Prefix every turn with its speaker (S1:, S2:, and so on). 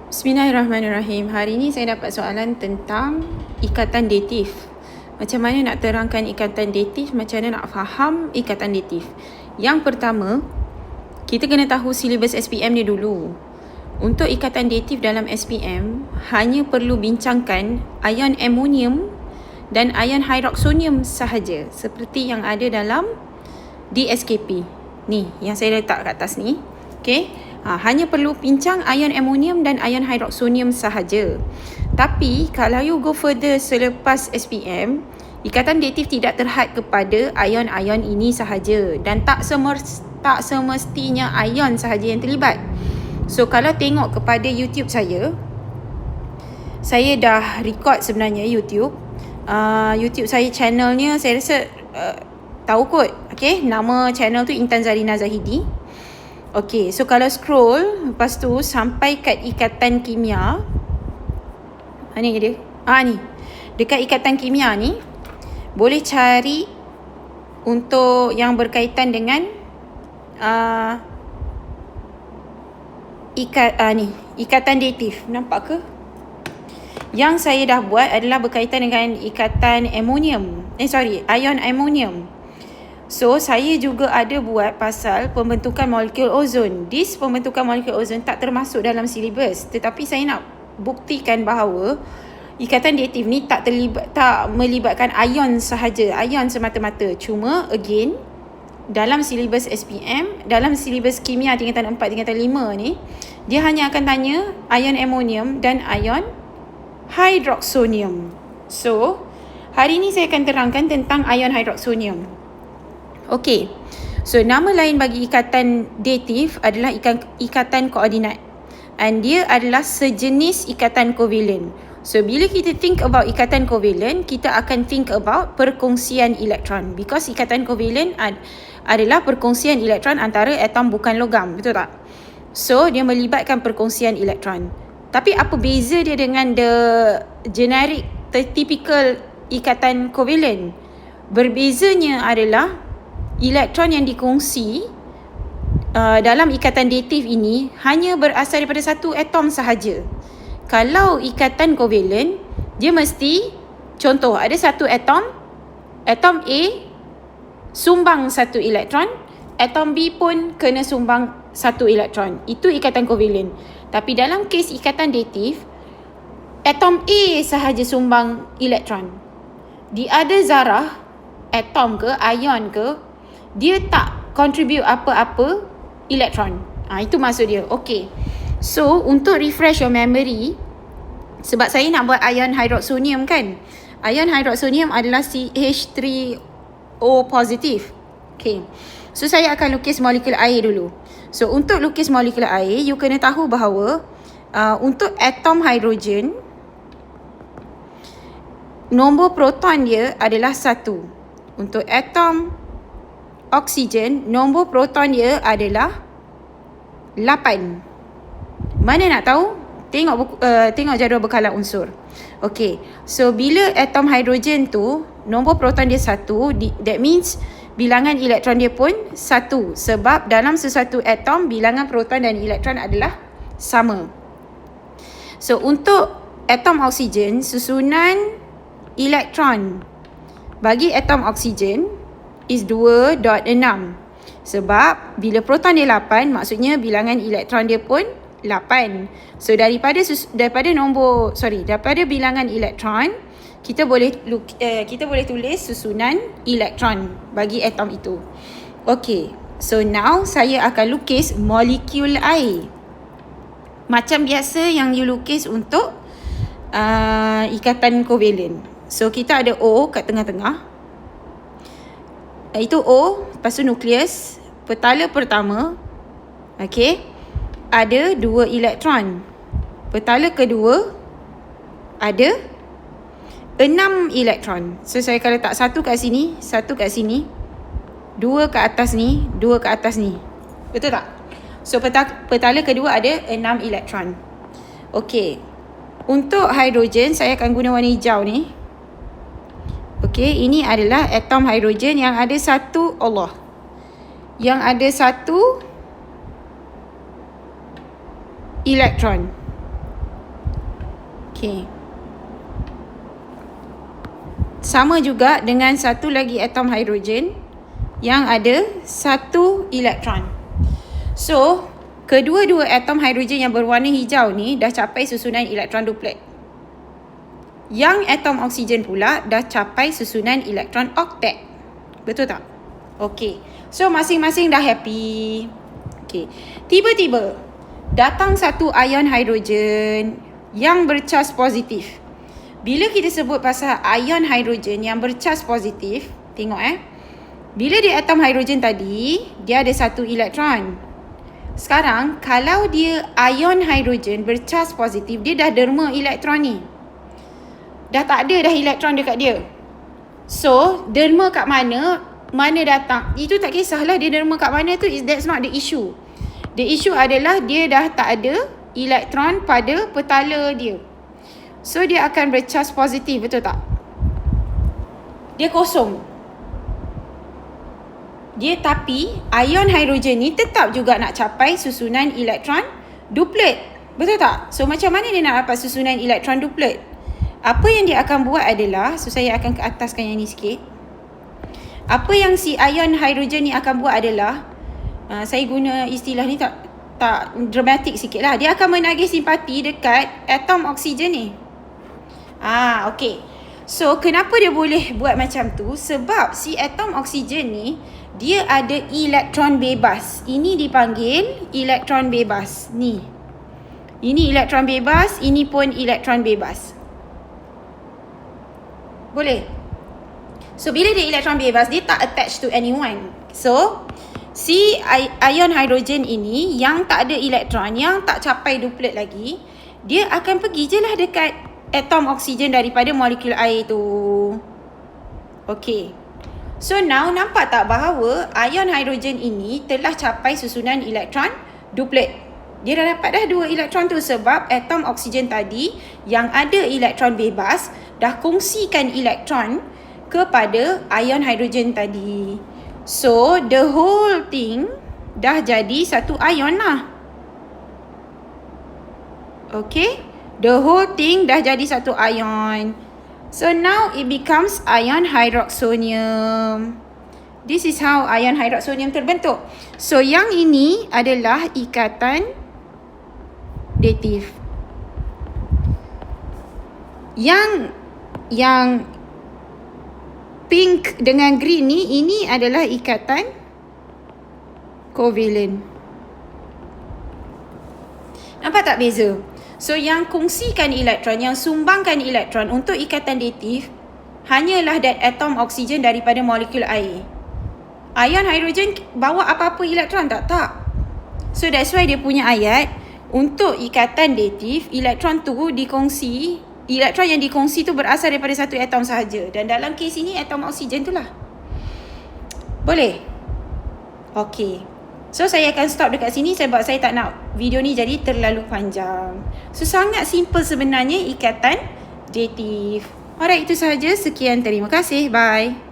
S1: Bismillahirrahmanirrahim. Hari ini saya dapat soalan tentang ikatan datif. Macam mana nak terangkan ikatan datif, macam mana nak faham ikatan datif. Yang pertama, kita kena tahu silibus SPM ni dulu. Untuk ikatan datif dalam SPM, hanya perlu bincangkan ion amonium dan ion hydroxonium sahaja, seperti yang ada dalam DSKP. Ni, yang saya letak kat atas ni. Okay. Hanya perlu bincang ion amonium dan ion hydroxonium sahaja. Tapi kalau you go further selepas SPM, ikatan datif tidak terhad kepada ion-ion ini sahaja dan tak semestinya ion sahaja yang terlibat. So kalau tengok kepada YouTube saya dah record sebenarnya YouTube saya channelnya, saya rasa tahu kot. Okay, nama channel tu Intan Zarina Zahidi. Okay, so kalau scroll, lepas tu sampai kat ikatan kimia. Mana dia? Ni. Dekat ikatan kimia ni, boleh cari untuk yang berkaitan dengan ikatan datif. Nampak ke? Yang saya dah buat adalah berkaitan dengan ikatan ion amonium. So, saya juga ada buat pasal pembentukan molekul ozon. Pembentukan molekul ozon tak termasuk dalam silibus. Tetapi saya nak buktikan bahawa ikatan datif ni tak melibatkan ion sahaja, ion semata-mata. Cuma, again, dalam silibus SPM, dalam silibus kimia tingkatan 4, tingkatan 5 ni, dia hanya akan tanya ion amonium dan ion hydroxonium. So, hari ni saya akan terangkan tentang ion hydroxonium. Okey, so nama lain bagi ikatan datif adalah ikatan koordinat. And dia adalah sejenis ikatan covalent. So bila kita think about ikatan covalent, kita akan think about perkongsian elektron. Because ikatan covalent adalah perkongsian elektron antara atom bukan logam, betul tak? So dia melibatkan perkongsian elektron. Tapi apa beza dia dengan the generic, the typical ikatan covalent? Berbezanya adalah elektron yang dikongsi dalam ikatan datif ini hanya berasal daripada satu atom sahaja. Kalau ikatan covalent, dia mesti, contoh, ada satu atom A sumbang satu elektron, atom B pun kena sumbang satu elektron. Itu ikatan covalent. Tapi dalam kes ikatan datif, atom A sahaja sumbang elektron. Di ada zarah, atom ke, ion ke, dia tak contribute apa-apa elektron. Itu maksud dia. Okay. So, untuk refresh your memory, sebab saya nak buat ion hydroxonium kan. Ion hydroxonium adalah CH3O positif. Okay. So, saya akan lukis molekul air dulu. So, untuk lukis molekul air, you kena tahu bahawa untuk atom hidrogen, nombor proton dia adalah 1. Untuk atom oksigen, nombor proton dia adalah 8. Mana nak tahu? Tengok jadual bekalan unsur. Okay, so bila atom hidrogen tu, nombor proton dia 1, that means bilangan elektron dia pun 1. Sebab dalam sesuatu atom, bilangan proton dan elektron adalah sama. So, untuk atom oksigen, susunan elektron bagi atom oksigen is 2.6. Sebab bila proton dia 8, maksudnya bilangan elektron dia pun 8. So daripada bilangan elektron, kita boleh tulis susunan elektron bagi atom itu. Okay, so now saya akan lukis molekul air. Macam biasa yang you lukis untuk ikatan covalent. So kita ada O kat tengah-tengah. Itu O, lepas tu nukleus, petala pertama, okay, ada 2 elektron. Petala kedua, ada 6 elektron. So, saya akan letak 1 kat sini, 1 kat sini, 2 kat atas ni, 2 kat atas ni. Betul tak? So, petala kedua ada 6 elektron. Okay, untuk hidrogen, saya akan guna warna hijau ni. Okay, ini adalah atom hidrogen yang ada satu elektron. Okay. Sama juga dengan satu lagi atom hidrogen yang ada satu elektron. So, kedua-dua atom hidrogen yang berwarna hijau ni dah capai susunan elektron duplet. Yang atom oksigen pula dah capai susunan elektron oktet. Betul tak? Okey. So, masing-masing dah happy. Okey. Tiba-tiba datang satu ion hidrogen yang bercas positif. Bila kita sebut pasal ion hidrogen yang bercas positif, tengok bila dia atom hidrogen tadi, dia ada satu elektron. Sekarang, kalau dia ion hidrogen bercas positif, dia dah derma elektron ni. Dah tak ada dah elektron dekat dia. So, derma kat mana datang, itu tak kisahlah dia derma kat mana tu, that's not the issue. The issue adalah dia dah tak ada elektron pada petala dia. So, dia akan bercas positif, betul tak? Dia kosong. Tapi ion hidrogen ni tetap juga nak capai susunan elektron duplet. Betul tak? So, macam mana dia nak dapat susunan elektron duplet? Apa yang dia akan buat adalah, so saya akan ke ataskan yang ni sikit. Apa yang si ion hidrogen ni akan buat adalah, saya guna istilah ni tak dramatik sikit lah. Dia akan menagih simpati dekat atom oksigen ni. Okay. So, kenapa dia boleh buat macam tu? Sebab si atom oksigen ni, dia ada elektron bebas. Ini dipanggil elektron bebas. Ni. Ini elektron bebas, ini pun elektron bebas. Boleh? So, bila dia elektron bebas, dia tak attach to anyone. So, si ion hidrogen ini yang tak ada elektron, yang tak capai duplet lagi, dia akan pergi je lah dekat atom oksigen daripada molekul air tu. Okay. So, now nampak tak bahawa ion hidrogen ini telah capai susunan elektron duplet. Dia dah dapat dah 2 elektron tu sebab atom oksigen tadi yang ada elektron bebas dah kongsikan elektron kepada ion hidrogen tadi. So, the whole thing dah jadi satu ion lah. Okay. The whole thing dah jadi satu ion. So, now it becomes ion hydroxonium. This is how ion hydroxonium terbentuk. So, yang ini adalah ikatan datif. Yang pink dengan green ni, ini adalah ikatan covalent. Nampak tak beza? So, yang kongsikan elektron, yang sumbangkan elektron untuk ikatan datif hanyalah that atom oksigen daripada molekul air. Ion hidrogen bawa apa-apa elektron tak? Tak. So, that's why dia punya ayat, untuk ikatan datif, elektron yang dikongsi tu berasal daripada satu atom sahaja. Dan dalam kes ini, atom oksigen tu lah. Boleh? Okay. So, saya akan stop dekat sini sebab saya tak nak video ni jadi terlalu panjang. So, sangat simple sebenarnya ikatan datif. Alright, itu sahaja. Sekian, terima kasih. Bye.